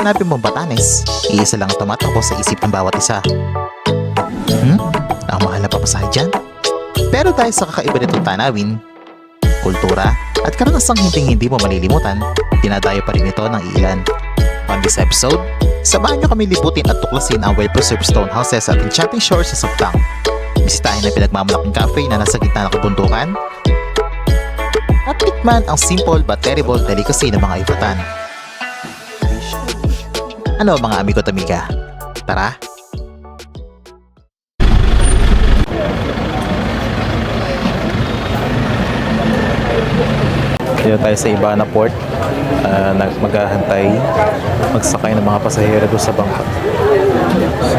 sinabi mong Batanes, iisa lang ang tumatakbo sa isip ng bawat isa. Ang mahal na papasahe dyan? Pero dahil sa kakaiba nitong tanawin, kultura, at karanasang hindi mo malilimutan, dinadayo pa rin ito ng ilan. On this episode, samahan nyo kami libutin at tuklasin ang well-preserved stone houses at enchanting shores sa Sabtang. Bisitahin ang pinagmamalaking cafe na nasa gitna ng kabundukan, at tikman ang simple but terrible delicacy ng mga Ifatan. Ano mga amigo at amiga? Tara! Dito tayo sa Ibana Port, maghahantay, magsakay ng mga pasahero doon sa bangka. So,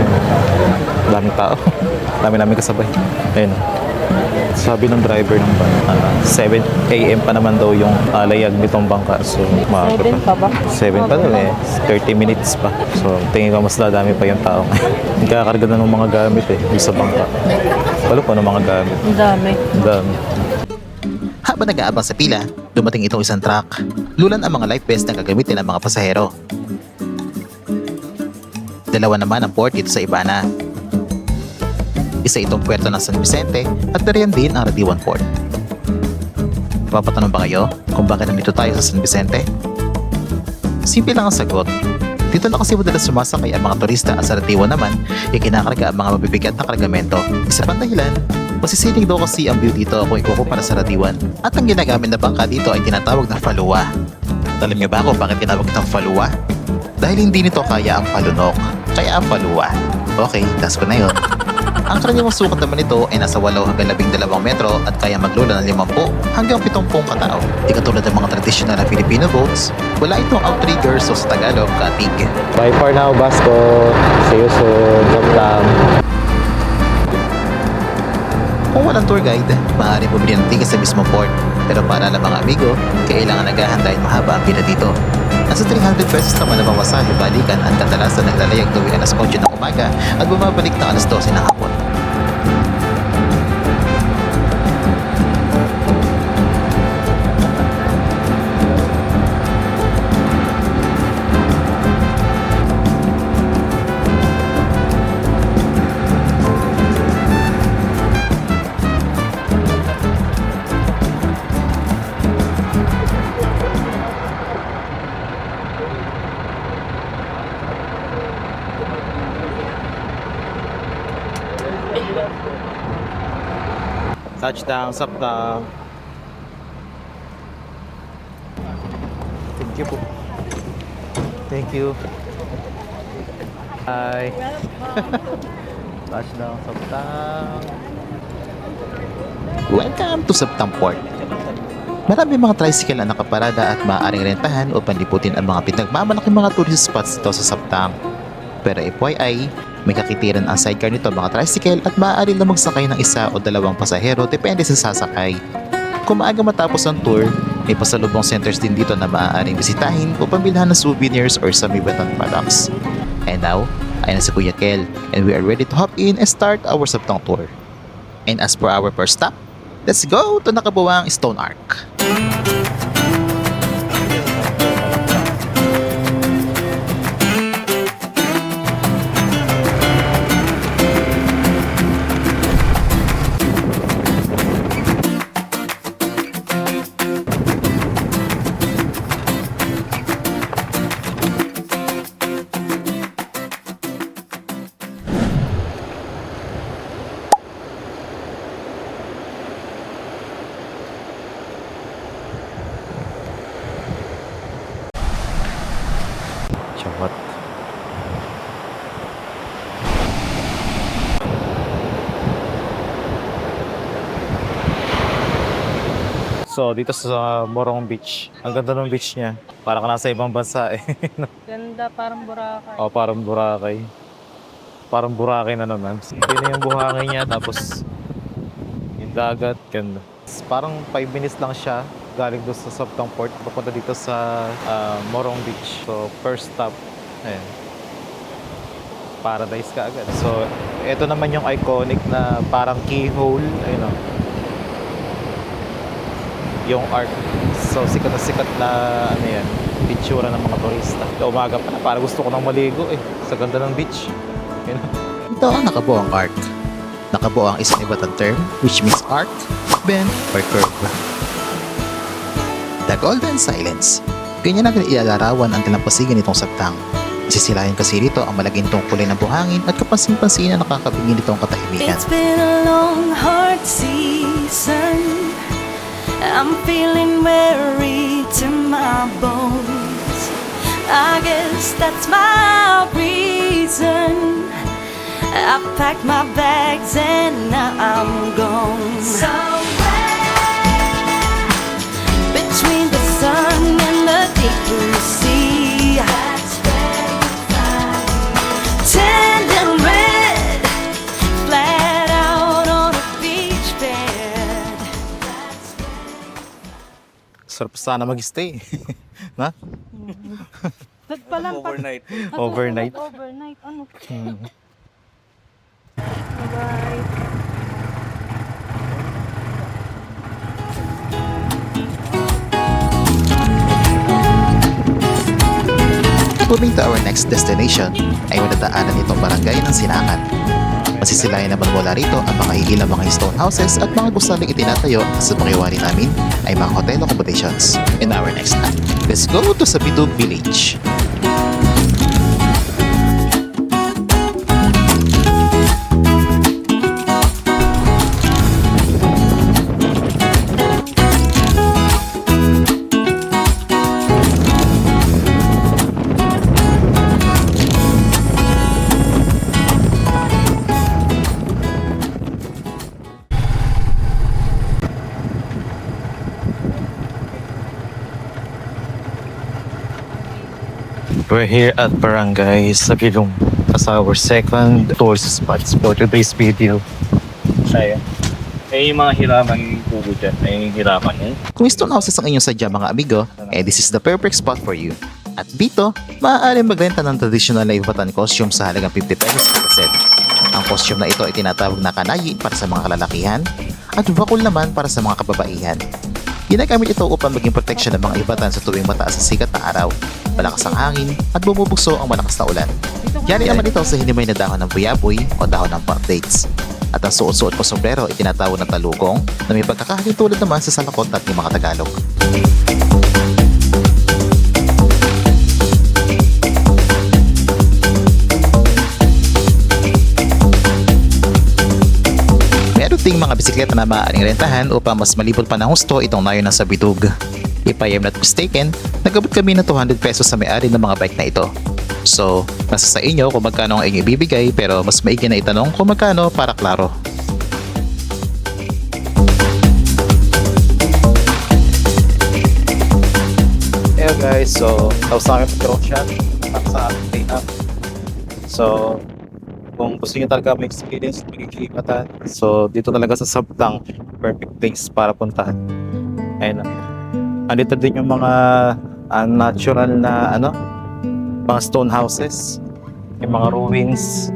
daming tao, dami namin kasabay. Ayun. Sabi ng driver ng bangka, 7 AM pa naman daw yung layag nitong bangka. So, 7 pa ba? 7 pa daw eh, 30 minutes pa. So, tingin ko mas dadami pa yung tao. Nagkakarga na ng mga gamit eh, yung sa bangka. Wala pa ng mga gamit. Ang dami. Ang dami. Habang nag-aabang sa pila, dumating itong isang truck. Lulan ang mga life vest na gagamitin ng mga pasahero. Dalawa naman ang port dito sa Ibana. Isa itong puerto ng San Vicente at dariyan din ang Radiwan Port. Papatanong ba kayo kung bakit nandito tayo sa San Vicente? Simple lang ang sagot. Dito na kasi madalas sumasakay ang mga turista at sa Radiwan naman ay kinakarga ang mga mabibigat na kargamento. Isa pang dahilan, masisinig daw kasi ang view dito kung ikukumpara sa Radiwan. At ang ginagamit na bangka dito ay tinatawag na falua. At alam niyo ba kung bakit tinawag itong falua? Dahil hindi nito kaya ang palunok, kaya ang falua. Okay, task ko na yun. Ang karaniwang sukat naman nito ay nasa 8 hanggang 12 metro at kaya maglula ng 50 hanggang 70 katao. Di katulad ng mga tradisyonal na Filipino boats, wala itong outriggers o sa Tagalog, katig. Bye for now, Basco. See you soon. Jump lang. Kung walang tour guide, maaari bumili ng ticket sa mismo port. Pero para ng mga amigo, kailangan naghahandain mahaba ang pila dito. Nasa 300 pesos naman ang mamasahe balikan at kadalasan naglalayag tuwing alas 8 ng umaga at bumabalik na alas 12 ng hapon. Touchdown, Sabtang. Thank you po. Thank you. Hi. Touchdown, Sabtang. Welcome to Sabtang Port. Marami mga tricycle na nakaparada at maaaring rentahan o panliputin ang mga pinagmamalaking mga tourist spots dito sa Sabtang. Pero FYI, may kakitiran ang sidecar nito mga tricycle at maaari na magsakay ng isa o dalawang pasahero depende sa sasakay. Kung maaga matapos ang tour, may pasalubong centers din dito na maaaring bisitahin o pambilhan ng souvenirs or some Ibatan products. And now, ay na si Kuya Kel and we are ready to hop in and start our Sabtang tour. And as for our first stop, let's go to nakabuwang Stone Arc. Chawat. So, dito sa Morong Beach. Ang ganda ng beach niya. Para ka nasa ibang bansa eh. Ganda, parang Boracay. O, parang Boracay. Parang Boracay na naman. Ito na yung buhangin niya. Tapos, yung dagat. Ganda. Parang 5 minutes lang siya. Galing doon sa Sabtang Port. Papunta dito sa Morong Beach. So, first stop. Ayan. Paradise ka agad. So, ito naman yung iconic na parang keyhole. Ayun o. Yung arc. So, sikat na ano yan. pictura ng mga turista. Umaga pa na, para gusto ko nang maligo eh. Sa ganda ng beach. Yun. Ito ang nakabuo ang arc. Nakabuo ang isang ibatang term which means arc, bend, or curve. The Golden Silence. Ganyan ang ilalarawan ang talampasigan nitong sabtang. Masisilayan kasi dito ang malagintong kulay ng buhangin at kapansin-pansin na nakakabingin nitong katahimikan. It's been a long, hard season. I'm feeling weary to my bones. I guess that's my reason. I packed my bags and now I'm gone. Somewhere between the sun and the deep blue sea. That's where you find tender red, flat out on a beach bed. Sarap sana mag-stay. Na? Overnight. Overnight. Overnight. Ano? Hmm. Bye. Moving to our next destination ay madadaanan itong barangay ng Sinakan. Masisilayan naman mula rito ang mga hihilang mga stone houses at mga gusaling itinatayo sa pakiwari namin ay mga hotel accommodations. In our next stop, let's go to Sabidug Village. We're here at Barangay Sabidug as our second tourist spot for today's video. Saya. Eh, yung mga hiraman tubo dyan, ay hiraman eh. Kung stone houses ang inyong sadya mga amigo, this is the perfect spot for you. At dito, maaari magrenta ng traditional na Ivatan costume sa halagang 50 pesos per set. Ang costume na ito ay tinatawag na kanayi para sa mga kalalakihan at bakul naman para sa mga kababaihan. Ginagamit ito upang maging protection ng mga Ivatan sa tuwing mataas ang sikat na araw, malakas ang hangin at bumubugso ang malakas na ulan. Yari naman ito sa hinimay na dahon ng buyaboy o dahon ng pot dates. At ang suot-suot ko sombrero ay tinatawag na talugong na may pagkakahalin tulad naman sa salakot at ng mga Tagalog. Meron ding mga bisikleta na maaaring rentahan upang mas malibot pa ng husto itong nayon ng Sabidug. If I am not mistaken, nagabot kami ng 200 pesos sa may-ari ng mga bike na ito. So, nasa sa inyo kung magkano ang inyong ibibigay pero mas maigi na itanong kung magkano para klaro. Hey guys, so tapos na kami mag-drone shot tapos sa ating day up. So, kung gusto nyo talaga may experience, magigilipatan. So, dito talaga sa Sabtang, perfect place para puntahan. Ayun na. Andito din yung mga natural na mga stone houses, yung mga ruins.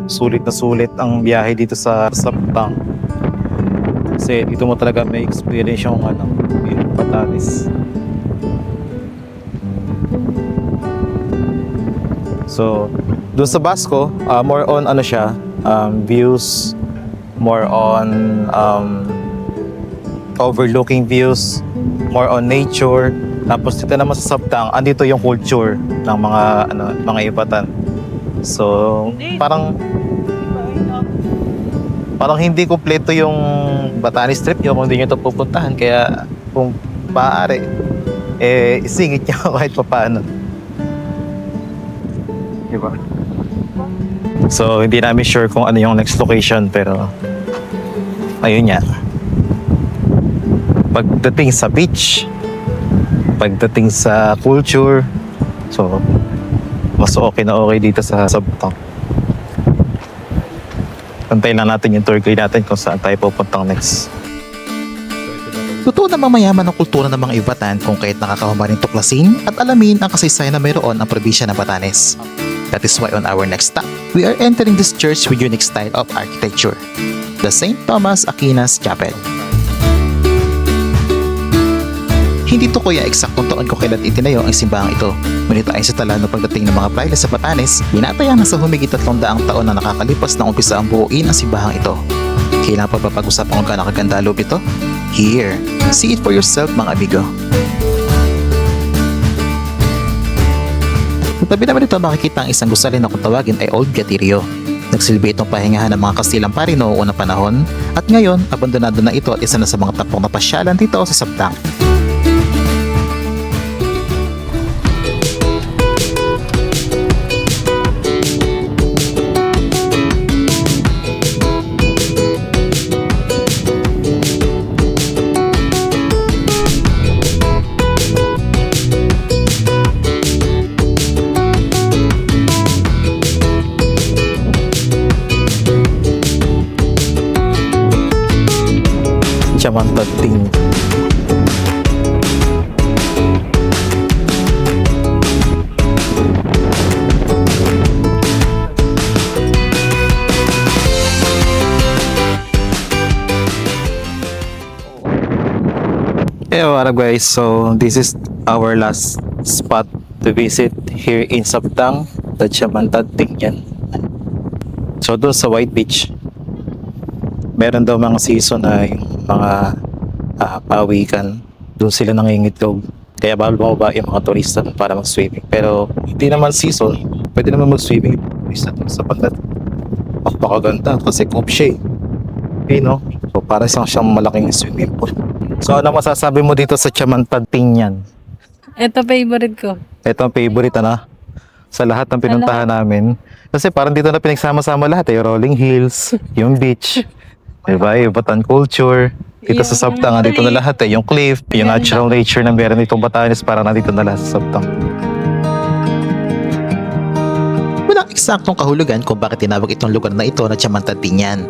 Sulit na sulit ang biyahe dito sa Sabtang. Kasi dito mo talaga may experience yung yung Batanes. So, doon sa Basco, more on siya, views, more on overlooking views, more on nature. Tapos dito naman sa Sabtang, andito yung culture ng mga Ivatan. So, parang hindi kompleto yung Batanes trip nyo kung hindi nyo ito pupuntahan. Kaya kung maaari, isingit nyo kahit pa paano. Diba? So, hindi namin sure kung ano yung next location, pero ayun nga. Pagdating sa beach, pagdating sa culture, so mas okay na okay dito sa Sabtang. Antayin lang natin yung tour guide natin kung saan tayo pupuntang next. Totoo namang mayaman ang kultura ng mga Ivatan kung kaya't nakakahumaring tuklasin at alamin ang kasaysayan na mayroon ang probinsya ng Batanes. That is why on our next stop, we are entering this church with unique style of architecture, the St. Thomas Aquinas Chapel. Hindi to kuya eksaktong taon ko kailan itinayo ang simbahang ito. Ngunit ayon sa tala no pagdating ng mga praile sa Batanes, binataya na sa humigit 300 taon na nakakalipas na umpisa ang buuin ang simbahang ito. Kailangan pa ba pag-usapan kung gaano kaganda loob ito? Here, see it for yourself mga amigo. Sa tabi naman ito makikita ang isang gusali na kung tawagin ay Old Gatirio. Nagsilbi itong pahingahan ng mga Kastilang pari noong unang panahon at ngayon abandonado na ito at isa na sa mga tapong na pasyalan dito sa Sabtang. Chamantating. Hey, what up guys? So this is our last spot to visit here in Sabtang, the Chamantating yan. So doon sa White Beach, meron daw mga season na yung mga pawikan, doon sila nangingitlog, kaya bawal bumaba yung mga turista para mag-swimming. Pero hindi naman season, pwede naman mag-swimming yung turista doon sa pandat. Napakaganda kasi cove siya eh. Okay, no? So para siyang malaking swimming pool. So ano masasabi mo dito sa Chamantating yan? Ito favorite ko. Ito ang favorite na sa lahat ng pinuntahan namin. Kasi parang dito na pinagsama-sama lahat eh. Yung rolling hills, yung beach, diba? Yung Batan culture. Dito sa Sabtang, dito na lahat eh. Yung cliff, yung natural nature na meron ditong Batanes, parang nandito na lahat sa Sabtang. Walang eksaktong kahulugan kung bakit tinawag itong lugar na ito na Chamantating yan.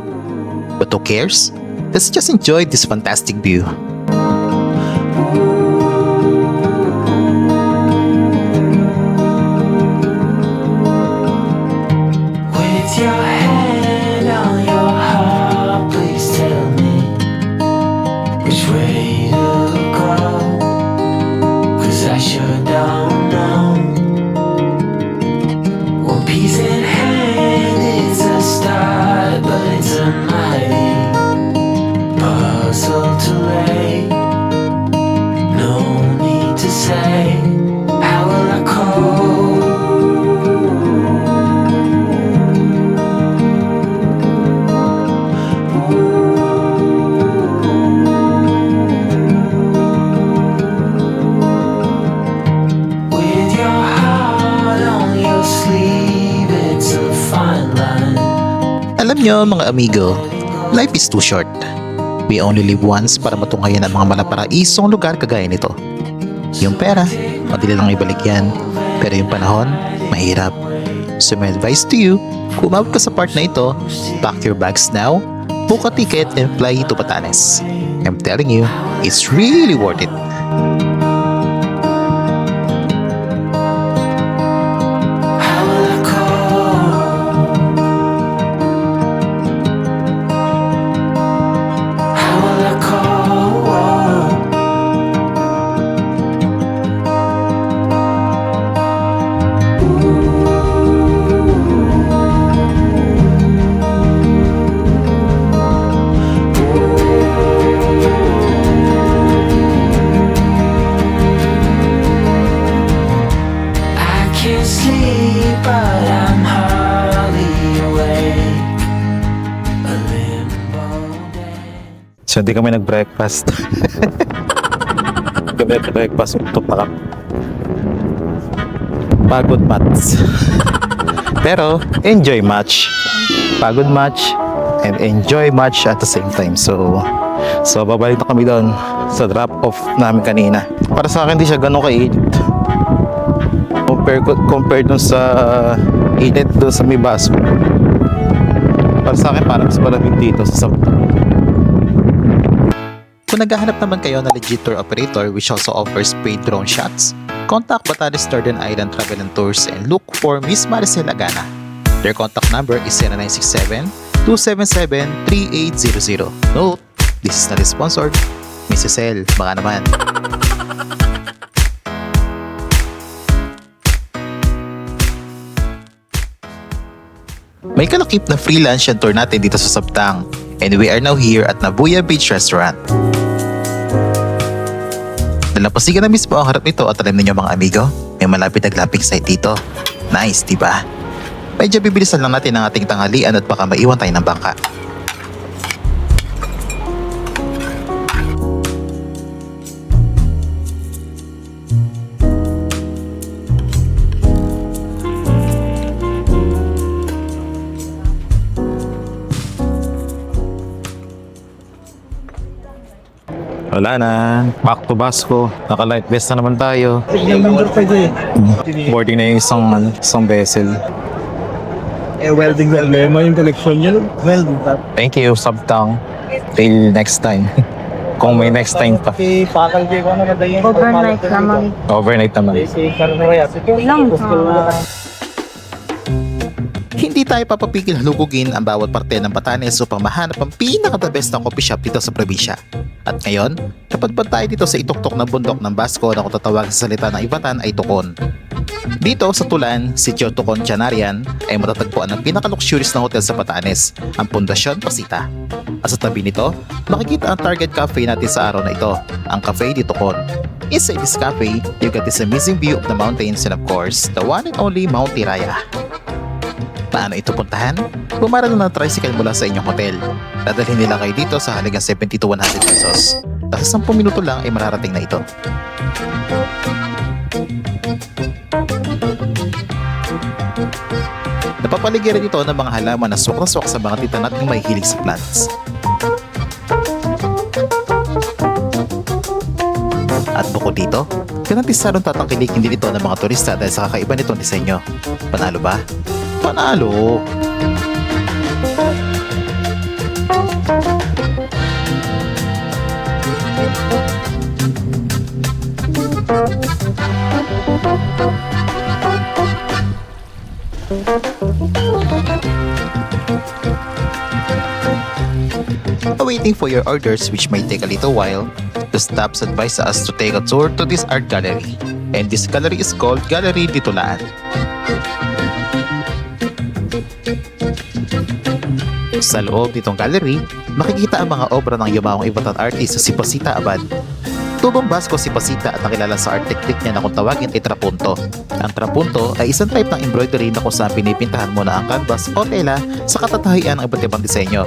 But who cares? Let's just enjoy this fantastic view. With your hand on your heart, please tell me which way to go. 'Cause I sure don't know. One piece in hand is a start, but it's a mighty puzzle to lay. No need to say, how will I cope? With your heart on your sleeve, it's a fine line. Alam nyo mga amigo, life is too short. We only live once para matunghayan ang mga malaparaisong lugar kagaya nito. Yung pera, madali lang ibalik yan. Pero yung panahon, mahirap. So my advice to you, kung umabot ka sa part na ito, pack your bags now, book a ticket and fly to Batanes. I'm telling you, it's really worth it. How will I cope? How will I cope? I can't sleep, but I'm hardly awake. A limbo day. So hindi kami nag-breakfast. Kami nag-breakfast, utok na kami. Pagod mats. Pero enjoy match. Pagod match and enjoy match at the same time. So babalik na kami doon sa drop-off namin kanina. Para sa akin, di siya ganun kainit. Compare dun sa init doon sa may baso. Para sa akin, parang mas malamig dito sa Sabtang. Kung naghahanap naman kayo na legit tour operator which also offers paid drone shots, contact Batanes Northern Island Travel and Tours and look for Miss Maricel Agana. Their contact number is 0967-277-3800. Note, this is not sponsored. Mrs. L, baka naman. May kalakip na free lunch and tour natin dito sa Sabtang. And we are now here at Nabuya Beach Restaurant. Dalampasigan na mismo ang harap nito at alam ninyo mga amigo, may malapit na glamping site dito. Nice, diba? Medyo bibilisan lang natin ang ating tanghalian at baka maiwan tayo ng bangka. Wala na. Back to Basco. Naka-light vest na naman tayo. Boarding na yung isang vessel. Welding problema yung connection niya. Welding pa. Thank you, Sabtang. Till next time. Kung may next time pa. Pakalbi ko na madayin. Overnight naman. Overnight naman. Lang. Hindi tayo papapigil halugugin ang bawat parte ng Batanes upang mahanap ang pinaka-the best na coffee shop dito sa probinsya. At ngayon, napadpad tayo dito sa ituktok ng bundok ng Basco na kung tatawag sa salita ng Ivatan ay Tukon. Dito sa Tulan, Sitio Tukon Chanarian ay matatagpuan ang pinaka-luxurious na hotel sa Batanes, ang Pundasyon Pasita. At sa tabi nito, makikita ang target cafe natin sa araw na ito, ang Cafe di Tukon. Inside this cafe, you get this amazing view of the mountains and of course, the one and only Mount Tiraya. Paano ito puntahan? Bumara lang ng tricycle mula sa inyong hotel. Dadalhin nila kayo dito sa halagang 70 to 100 pesos. At sa 10 minuto lang ay mararating na ito. Napapaligiran ito ng mga halaman na swak sa mga tita nating may hilig sa plants. At bukod dito, garantisadong tatangkilikin din ito ng mga turista dahil sa kakaiba nitong disenyo. Panalo ba? Panalo! Waiting for your orders, which may take a little while, the staffs advise us to take a tour to this art gallery. And this gallery is called Gallery di Tulaan. Sa loob nitong gallery, makikita ang mga obra ng yumawang Ivatan artist sa si Pasita Abad. Tubong Basco si Pasita at nakilala sa art technique niya na kung tawagin ay trapunto. Ang trapunto ay isang type ng embroidery na kung saan pinipintahan mo na ang canvas o tela sa katatahian ng iba't ibang disenyo.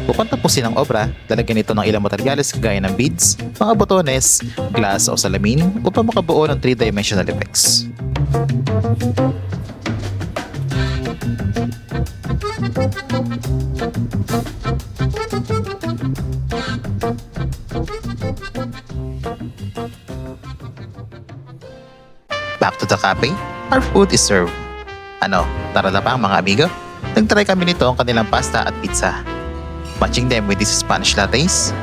Upang tapusin ang obra, lalagyan ito ng ilang materyales kagaya ng beads, mga botones, glass o salamin upang makabuo ng 3-dimensional effects. Back to the cafe, our food is served. Ano, tara na pa mga amigo? Nagtry kami nito ang kanilang pasta at pizza. Matching them with these Spanish lattes.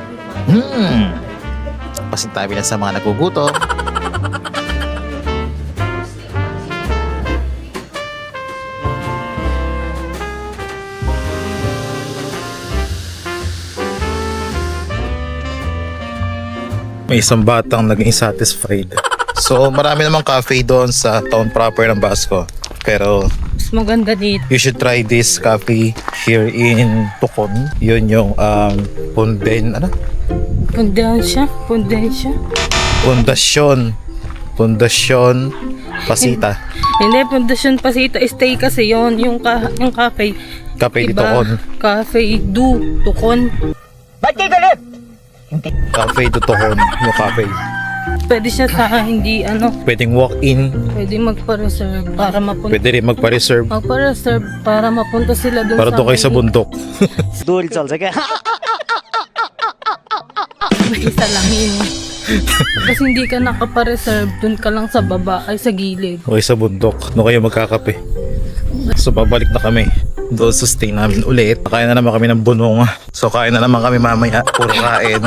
Pasintabi lang sa mga nagugutom. May isang batang naging satisfied. So marami namang cafe doon sa town proper ng Basco. Pero Mas maganda dito. you should try this cafe here in Tukon. Yun yung Pundasyon Pasita. Hindi, Pundasyon Pasita stay kasi yon yung cafe. Cafe di Tukon. Cafe du Tukon. Cafe di Tukon. Yung cafe. Pwede siya sa hindi Pwedeng walk-in. pwede magpa-reserve para mapunta. Pwede rin magpa-reserve. Magpa-reserve para mapunta sila doon Para doon kayo sa bundok. May salamin. Kasi hindi ka nakapa-reserve, doon ka lang sa baba ay sa gilid. Okay sa bundok. Doon kayo magkakape. So babalik na kami. Doon sa stay namin ulit. Kain na naman kami ng bunong. So kain na naman kami mamaya. Puro kain.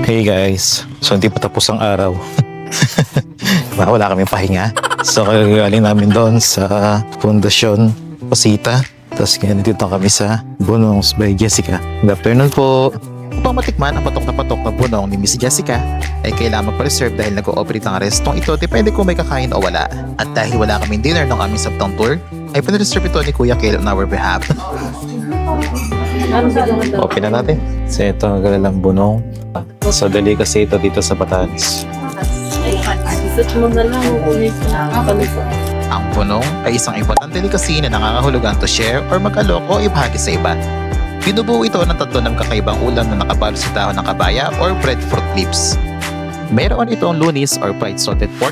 Hey guys. So hindi pa tapos ang araw. Diba? Wala kaming pahinga. So kagaling namin doon sa Pundasyon Pasita. Tapos kaya nandito kami sa Bunongs by Jessica. Good afternoon po. Upang matikman ang patok na bunong ni Miss Jessica, ay kailangan magpa-reserve dahil nag-ooperate ang restong ito, depende kung may kakain o wala. At dahil wala kaming dinner nung aming sabtang tour, ay pinareserve ito ni Kuya Caleb on our behalf. Open na natin. So ito ang kanilang bunong. So delicacy ito dito sa Batanes. Isot mo na lang. Ang bunong ay isang importante delicacy na nangangahulugan to share or mag-alok o ibahagi sa iba. Binubuo ito ng tatlo ng kakaibang ulam na nakabalo sa dahon ng kabaya or breadfruit leaves. Mayroon itong lunis or fried salted pork,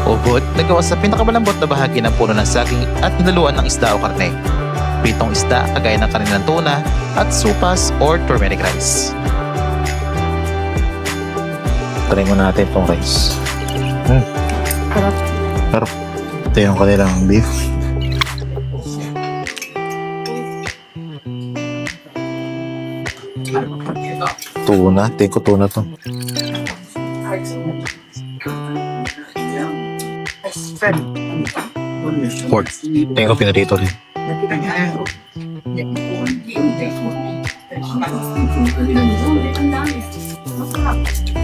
ubod na gawa sa pinakamalambot na bahagi ng puno ng saging at hinaluan ng isda o karne. Pritong isda kagaya ng kanilang tuna at supas or turmeric rice. Try mo natin itong rice. Sarap. Ito yung kanilang beef. Tuna. Tingin ko tuna to. Pork. Tingin ko pinarito rin.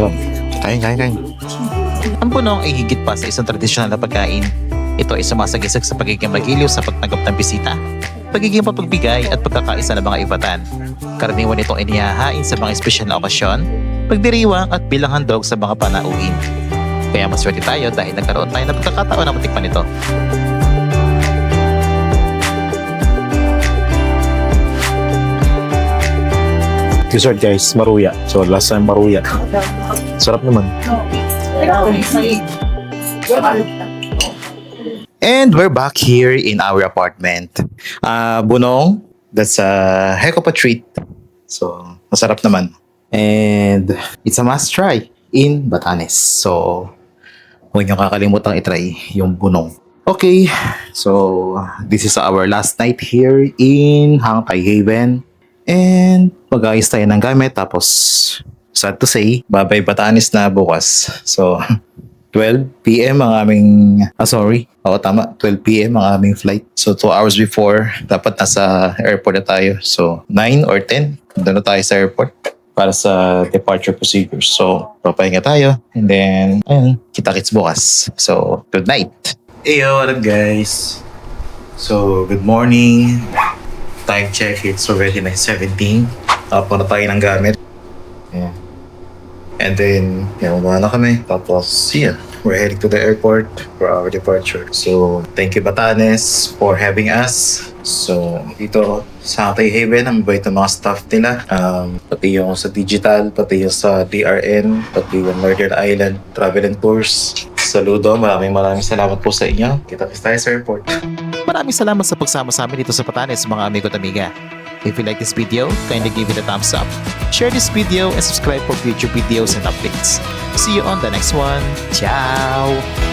Oh, kain. Ang bunong ay higit pa sa isang tradisyonal na pagkain. Ito ay sumasagisag sa pagiging magiliw sa pagtanggap ng bisita, pagiging papagbigay at pagkakaisa ng mga ibatan. Karaniwan itong inihahain sa mga espesyal na okasyon, pagdiriwang at bilang handog sa mga panauhin. Kaya maswerte tayo dahil nagkaroon tayo ng pagkakataon na matikman ito. Dessert guys, maruya. So last time maruya. Sarap naman. And we're back here in our apartment. Bunong, that's a heck of a treat. So, masarap naman. And it's a must try in Batanes. So, huwag niyong kakalimutang itry yung bunong. Okay, so this is our last night here in Hangtay Haven. And mag-ayos tayo ng gamit. Tapos, sad to say, babay Batanes na bukas. So, 12 p.m. ang aming, Oo, tama. 12 p.m. ang aming flight. So, 2 hours before, dapat nasa airport na tayo. So, 9 or 10, doon na tayo sa airport para sa departure procedures. So, papahinga tayo. And then, ayun, kita-kits bukas. So, good night. Eyo, what up guys? So, good morning. Time check, it's already 9:17. Tapos na tayo ng gamit. Yeah. And then, na kami. Tapos, yeah, we're heading to the airport for our departure. So, thank you Batanes for having us. So, dito sa Hangtay Haven, ang mabait ng mga staff nila. Pati yung sa digital, pati yung sa DRN, pati yung Northern Island Travel and Tours. Saludo, maraming salamat po sa inyo. Kita-kits tayo sa airport. Maraming salamat sa pagsama sa amin dito sa Batanes, mga amigo at amiga. If you like this video, kindly give it a thumbs up. Share this video and subscribe for future videos and updates. See you on the next one. Ciao!